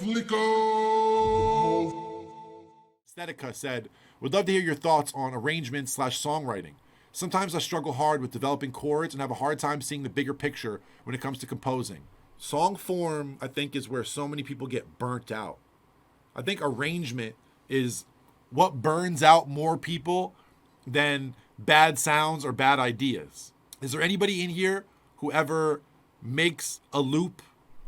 FLIKO. Aesthetica said, would love to hear your thoughts on arrangement/songwriting. Sometimes I struggle hard with developing chords and have a hard time seeing the bigger picture when it comes to composing. Song form, I think, is where so many people get burnt out. I think arrangement is what burns out more people than bad sounds or bad ideas. Is there anybody in here who ever makes a loop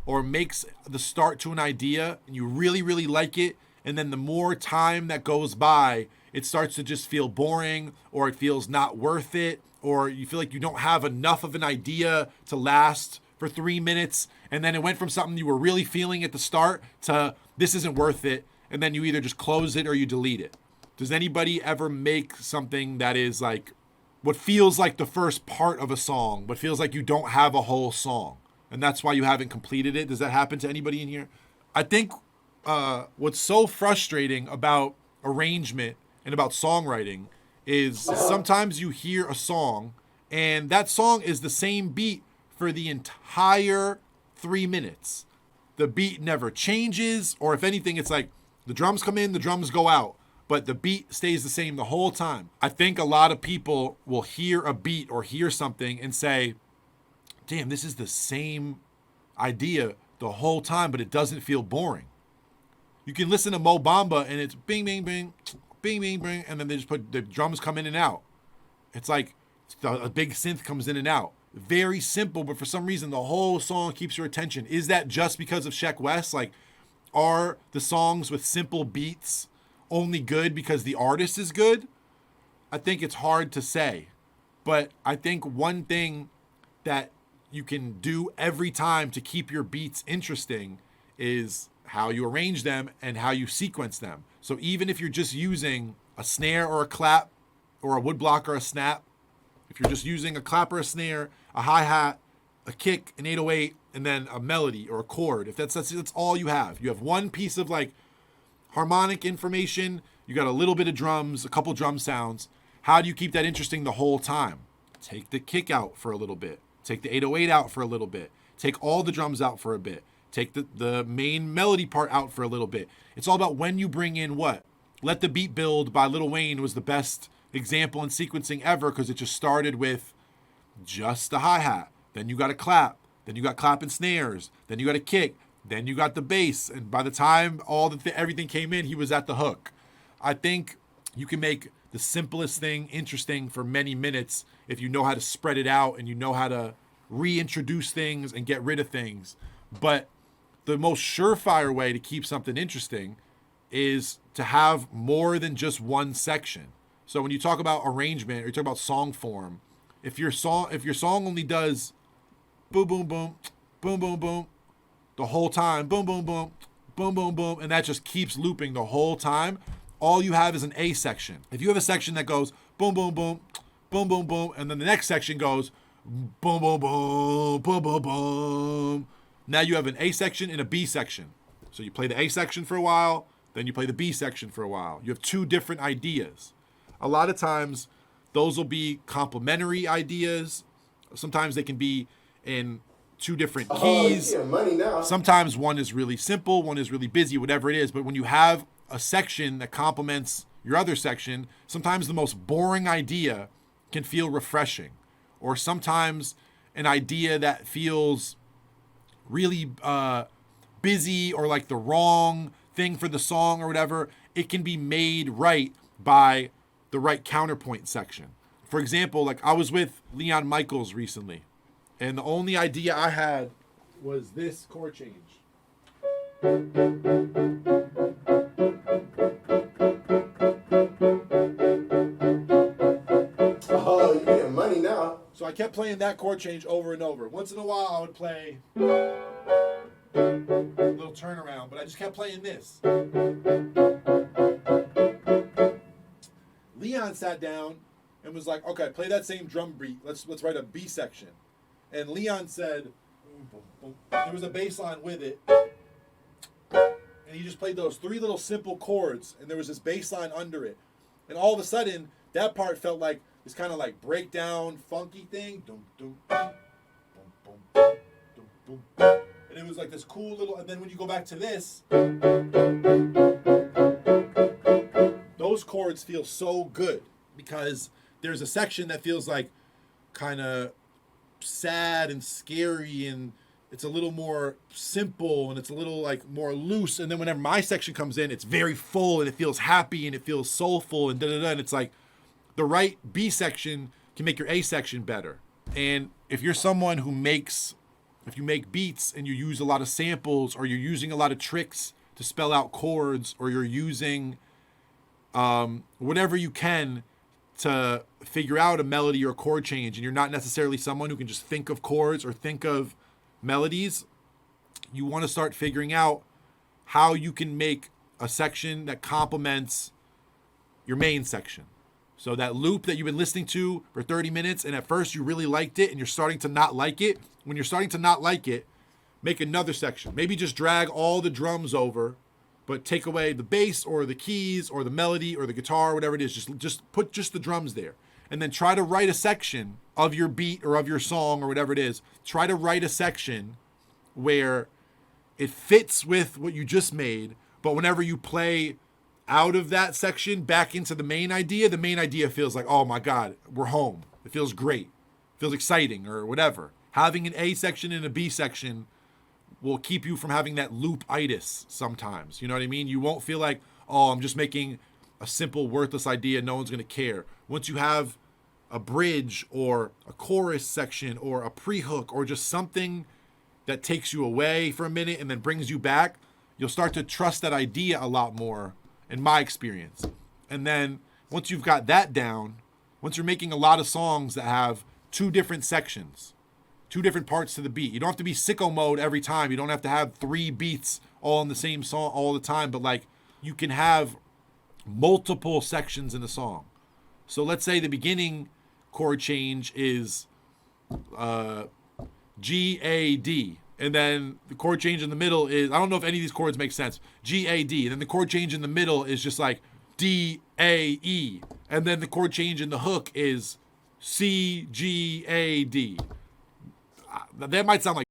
or makes the start to an idea and you really, really like it, and then the more time that goes by, it starts to just feel boring, or it feels not worth it, or you feel like you don't have enough of an idea to last for 3 minutes, and then it went from something you were really feeling at the start to this isn't worth it, and then you either just close it or you delete it. Does anybody ever make something that is like what feels like the first part of a song, but feels like you don't have a whole song, and that's why you haven't completed it? Does that happen to anybody in here? I think what's so frustrating about arrangement and about songwriting is sometimes you hear a song and that song is the same beat for the entire 3 minutes. The beat never changes, or if anything, it's like the drums come in, the drums go out, but the beat stays the same the whole time. I think a lot of people will hear a beat or hear something and say, damn, this is the same idea the whole time, but it doesn't feel boring. You can listen to Mo Bamba and it's bing, bing, bing, bing, bing, bing, and then they just put the drums come in and out. It's like a big synth comes in and out. Very simple, but for some reason the whole song keeps your attention. Is that just because of Sheck West? Like, are the songs with simple beats only good because the artist is good? I think it's hard to say. But I think one thing that you can do every time to keep your beats interesting is how you arrange them and how you sequence them. So even if you're just using a snare or a clap or a woodblock or a snap, if you're just using a clap or a snare, a hi-hat, a kick, an 808, and then a melody or a chord, if that's all you have one piece of like harmonic information, you got a little bit of drums, a couple drum sounds. How do you keep that interesting the whole time? Take the kick out for a little bit. Take the 808 out for a little bit. Take all the drums out for a bit. Take the main melody part out for a little bit. It's all about when you bring in what. Let the Beat Build by Lil Wayne was the best example in sequencing ever, because it just started with just the hi-hat. Then you got a clap. Then you got clap and snares. Then you got a kick. Then you got the bass. And by the time everything came in, he was at the hook. I think you can make the simplest thing interesting for many minutes if you know how to spread it out and you know how to reintroduce things and get rid of things. But the most surefire way to keep something interesting is to have more than just one section. So when you talk about arrangement or you talk about song form, if your song only does boom, boom, boom, boom, boom, boom, the whole time, boom, boom, boom, boom, boom, boom, and that just keeps looping the whole time, all you have is an A section. If you have a section that goes boom, boom, boom, boom, boom, boom, and then the next section goes boom, boom, boom, boom, boom, boom, now you have an A section and a B section. So you play the A section for a while, then you play the B section for a while. You have two different ideas. A lot of times, those will be complementary ideas. Sometimes they can be in two different keys. Money now. Sometimes one is really simple, one is really busy, whatever it is. But when you have a section that complements your other section, sometimes the most boring idea can feel refreshing. Or sometimes an idea that feels really busy or like the wrong thing for the song or whatever, it can be made right by the right counterpoint section. For example, like I was with Leon Michaels recently, and the only idea I had was this chord change. Oh, you getting money now. So I kept playing that chord change over and over. Once in a while I would play a little turnaround, but I just kept playing this. Leon sat down and was like, okay, play that same drum beat. Let's write a B section. And Leon said, there was a bass line with it. And he just played those three little simple chords, and there was this bass line under it. And all of a sudden, that part felt like this kind of like breakdown, funky thing. And And it was like this cool little, and then when you go back to this, those chords feel so good because there's a section that feels like kind of sad and scary, and it's a little more simple and it's a little like more loose. And then whenever my section comes in, it's very full and it feels happy and it feels soulful and da-da-da. And it's like the right B section can make your A section better. And if you're someone who if you make beats and you use a lot of samples, or you're using a lot of tricks to spell out chords, or you're using whatever you can to figure out a melody or a chord change, and you're not necessarily someone who can just think of chords or think of melodies, you want to start figuring out how you can make a section that complements your main section. So that loop that you've been listening to for 30 minutes, and at first you really liked it and you're starting to not like it. When you're starting to not like it, make another section. Maybe just drag all the drums over, but take away the bass or the keys or the melody or the guitar, whatever it is. Just put just the drums there. And then try to write a section of your beat or of your song or whatever it is. Try to write a section where it fits with what you just made, but whenever you play out of that section back into the main idea feels like, oh my God, we're home. It feels great. It feels exciting or whatever. Having an A section and a B section will keep you from having that loop-itis sometimes. You know what I mean? You won't feel like, oh, I'm just making a simple, worthless idea. No one's going to care. Once you have a bridge or a chorus section or a pre-hook or just something that takes you away for a minute and then brings you back, you'll start to trust that idea a lot more, in my experience. And then once you've got that down, once you're making a lot of songs that have two different sections, two different parts to the beat, you don't have to be sicko mode every time. You don't have to have 3 beats all in the same song all the time, but like you can have multiple sections in the song. So let's say the beginning chord change is G, A, D. And then the chord change in the middle is, I don't know if any of these chords make sense, G, A, D. And then the chord change in the middle is just like D, A, E. And then the chord change in the hook is C, G, A, D. That might sound like,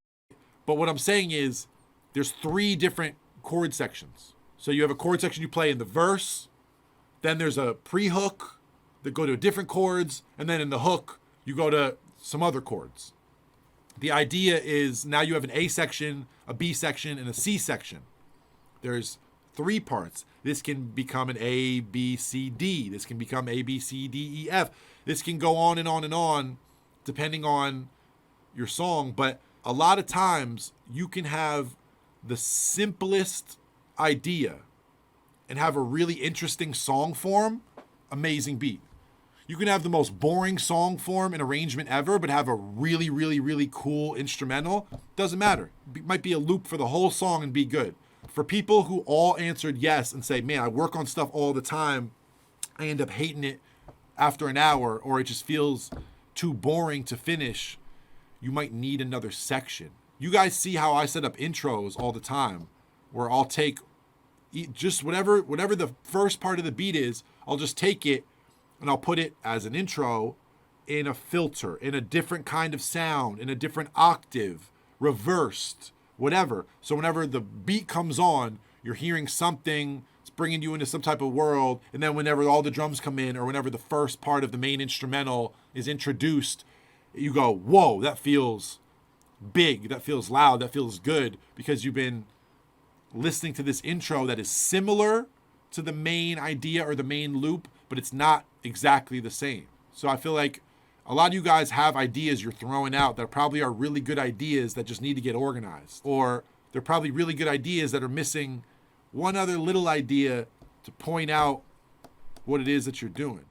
but what I'm saying is there's 3 different chord sections. So you have a chord section you play in the verse, then there's a pre-hook that go to different chords, and then in the hook, you go to some other chords. The idea is now you have an A section, a B section, and a C section. There's 3 parts. This can become an A, B, C, D. This can become A, B, C, D, E, F. This can go on and on and on, depending on your song. But a lot of times, you can have the simplest idea and have a really interesting song form, amazing beat. You can have the most boring song form and arrangement ever, but have a really, really, really cool instrumental. Doesn't matter. It might be a loop for the whole song and be good. For people who all answered yes and say, man, I work on stuff all the time, I end up hating it after an hour, or it just feels too boring to finish, you might need another section. You guys see how I set up intros all the time, where I'll take just whatever the first part of the beat is, I'll just take it and I'll put it as an intro in a filter, in a different kind of sound, in a different octave, reversed, whatever. So whenever the beat comes on, you're hearing something, it's bringing you into some type of world. And then whenever all the drums come in, or whenever the first part of the main instrumental is introduced, you go, whoa, that feels big, that feels loud, that feels good, because you've been listening to this intro that is similar to the main idea or the main loop, but it's not exactly the same. So I feel like a lot of you guys have ideas you're throwing out that probably are really good ideas that just need to get organized. Or they're probably really good ideas that are missing one other little idea to point out what it is that you're doing.